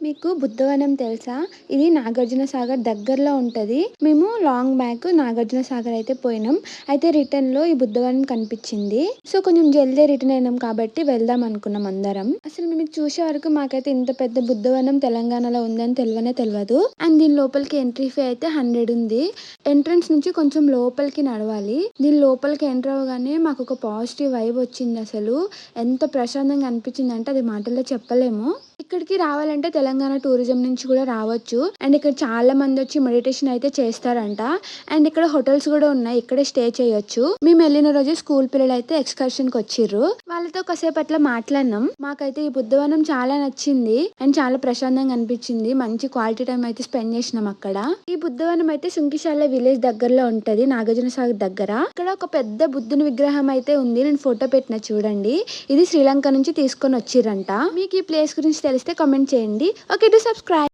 మీకు బుద్ధవనం తెలుసా? ఇది నాగార్జున సాగర్ దగ్గరలో ఉంటది. మేము లాంగ్ బ్యాక్ నాగార్జున సాగర్ అయితే పోయినాం. అయితే రిటర్న్ లో ఈ బుద్ధవనం కనిపించింది. సో కొంచెం జల్దీ రిటర్న్ అయినాం కాబట్టి వెళ్దాం అనుకున్నాం అందరం. అసలు మేము ఇది చూసే వరకు మాకైతే ఇంత పెద్ద బుద్ధవనం తెలంగాణలో ఉందని తెలియదు. అండ్ దీని లోపలికి ఎంట్రీ ఫీ అయితే 100 ఉంది. ఎంట్రన్స్ నుంచి కొంచెం లోపలికి నడవాలి. దీని లోపలికి ఎంటర్ అవగానే మాకు ఒక పాజిటివ్ వైబ్ వచ్చింది. అసలు ఎంత ప్రశాంతంగా అనిపించింది అంటే అది మాటల్లో చెప్పలేము. ఇక్కడికి రావాలంటే తెలంగాణ టూరిజం నుంచి కూడా రావచ్చు. అండ్ ఇక్కడ చాలా మంది వచ్చి మెడిటేషన్ అయితే చేస్తారంట. అండ్ ఇక్కడ హోటల్స్ కూడా ఉన్నాయి, ఇక్కడే స్టే చేయొచ్చు. మేము వెళ్ళిన రోజు స్కూల్ పిల్లలు అయితే ఎక్స్కర్షన్ కి వచ్చిర్రు. వాళ్ళతో కాసేపు అట్లా మాట్లాడినాం. మాకైతే ఈ బుద్ధవనం చాలా నచ్చింది అండ్ చాలా ప్రశాంతంగా అనిపించింది. మంచి క్వాలిటీ టైం అయితే స్పెండ్ చేసినాం అక్కడ. ఈ బుద్ధవనం అయితే సుంకిశాల విలేజ్ దగ్గరలో ఉంటది, నాగార్జున సాగర్ దగ్గర. ఇక్కడ ఒక పెద్ద బుద్ధుని విగ్రహం అయితే ఉంది, నేను ఫోటో పెట్టిన చూడండి. ఇది శ్రీలంక నుంచి తీసుకొని వచ్చిర్రంట. మీకు ఈ ప్లేస్ గురించి తెలిస్తే కామెంట్ చేయండి. Okay, to subscribe.